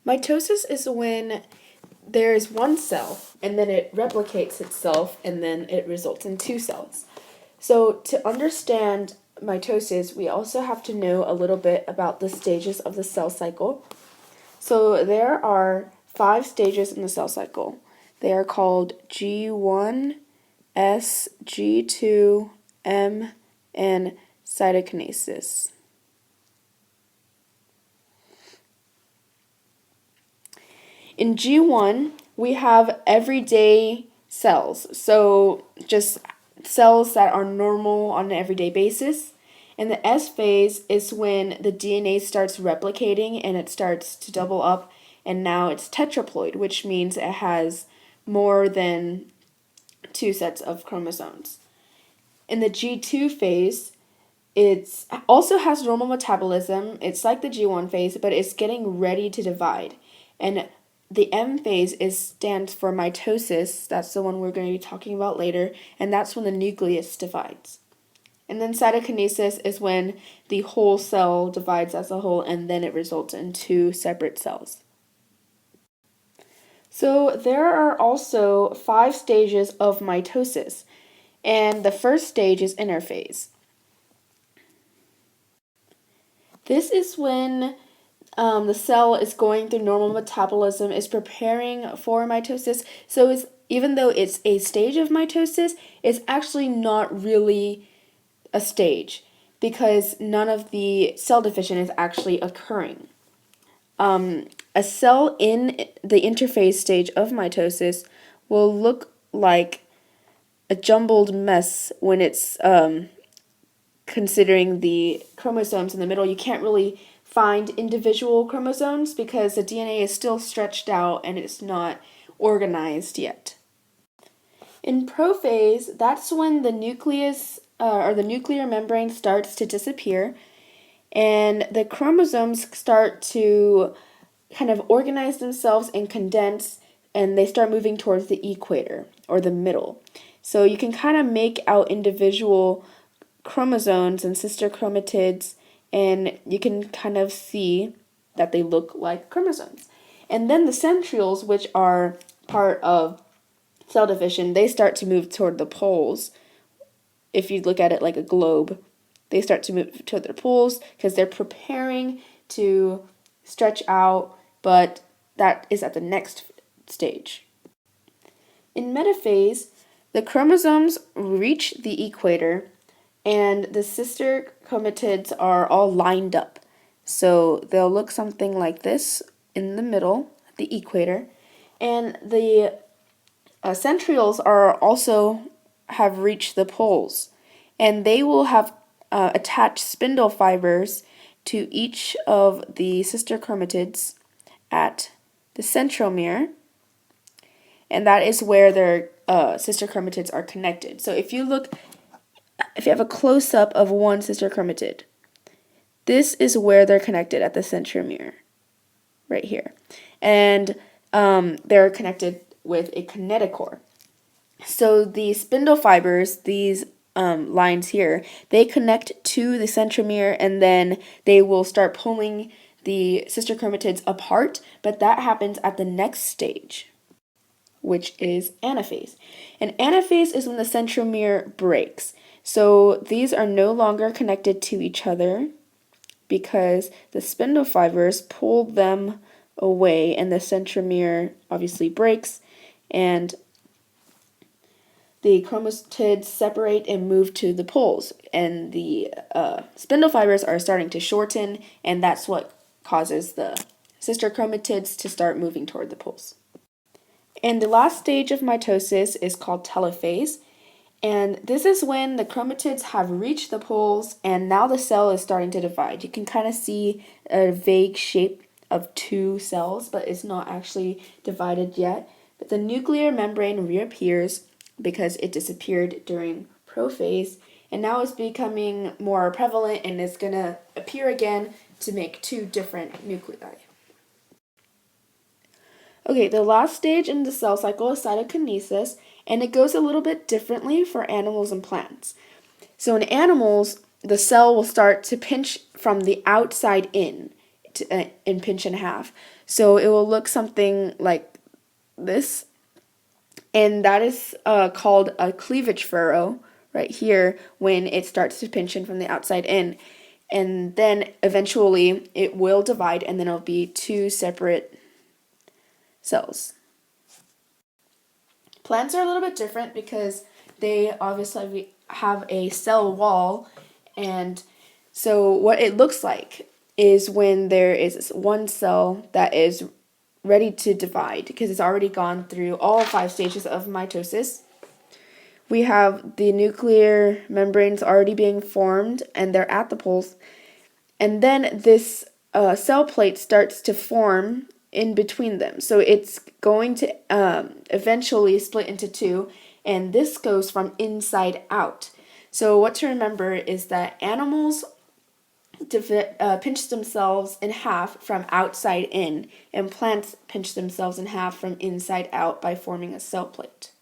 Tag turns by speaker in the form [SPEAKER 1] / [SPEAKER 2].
[SPEAKER 1] Mitosis is when there is one cell and then it replicates itself and then it results in two cells. So to understand mitosis, we also have to know a little bit about the stages of the cell cycle. So there are 5 stages in the cell cycle. They are called G1, S, G2, M, and cytokinesis. In G1, we have everyday cells, so just cells that are normal on an everyday basis. And the S phase is when the DNA starts replicating and it starts to double up, and now it's tetraploid, which means it has more than 2 sets of chromosomes. In the G2 phase, it also has normal metabolism. It's like the G1 phase, but it's getting ready to divide. And the M phase stands for mitosis. That's the one we're going to be talking about later, and that's when the nucleus divides. And then cytokinesis is when the whole cell divides as a whole, and then it results in 2 separate cells. So there are also 5 stages of mitosis, and the first stage is interphase. This is when the cell is going through normal metabolism, is preparing for mitosis. So even though it's a stage of mitosis, it's actually not really a stage because none of the cell division is actually occurring. A cell in the interphase stage of mitosis will look like a jumbled mess when it's considering the chromosomes in the middle. You can't really find individual chromosomes because the DNA is still stretched out and it's not organized yet. In prophase, that's when the nucleus or the nuclear membrane starts to disappear and the chromosomes start to kind of organize themselves and condense, and they start moving towards the equator or the middle. So you can kind of make out individual chromosomes and sister chromatids, and you can kind of see that they look like chromosomes. And then the centrioles, which are part of cell division, they start to move toward the poles. If you look at it like a globe, they start to move toward their poles because they're preparing to stretch out, but that is at the next stage. In metaphase, the chromosomes reach the equator and the sister chromatids are all lined up. So they'll look something like this in the middle, the equator, and the centrioles are also have reached the poles, and they will have attached spindle fibers to each of the sister chromatids at the centromere, and that is where their sister chromatids are connected. So if you have a close-up of one sister chromatid, this is where they're connected at the centromere, right here. And they're connected with a kinetochore. So the spindle fibers, these lines here, they connect to the centromere and then they will start pulling the sister chromatids apart, but that happens at the next stage, which is anaphase. And anaphase is when the centromere breaks. So these are no longer connected to each other because the spindle fibers pull them away and the centromere obviously breaks and the chromatids separate and move to the poles, and the spindle fibers are starting to shorten, and that's what causes the sister chromatids to start moving toward the poles. And the last stage of mitosis is called telophase, and this is when the chromatids have reached the poles and now the cell is starting to divide. You can kind of see a vague shape of 2 cells, but it's not actually divided yet. But the nuclear membrane reappears because it disappeared during prophase, and now it's becoming more prevalent and it's going to appear again to make 2 different nuclei. Okay, the last stage in the cell cycle is cytokinesis, and it goes a little bit differently for animals and plants. So in animals, the cell will start to pinch from the outside in. and pinch in half. So it will look something like this, and that is called a cleavage furrow right here when it starts to pinch in from the outside in. And then eventually it will divide, and then it'll be two separate cells. Plants are a little bit different because they obviously have a cell wall, and so what it looks like is when there is one cell that is ready to divide because it's already gone through all 5 stages of mitosis. We have the nuclear membranes already being formed, and they're at the poles. And then this cell plate starts to form in between them. So it's going to eventually split into 2, and this goes from inside out. So what to remember is that animals pinch themselves in half from outside in, and plants pinch themselves in half from inside out by forming a cell plate.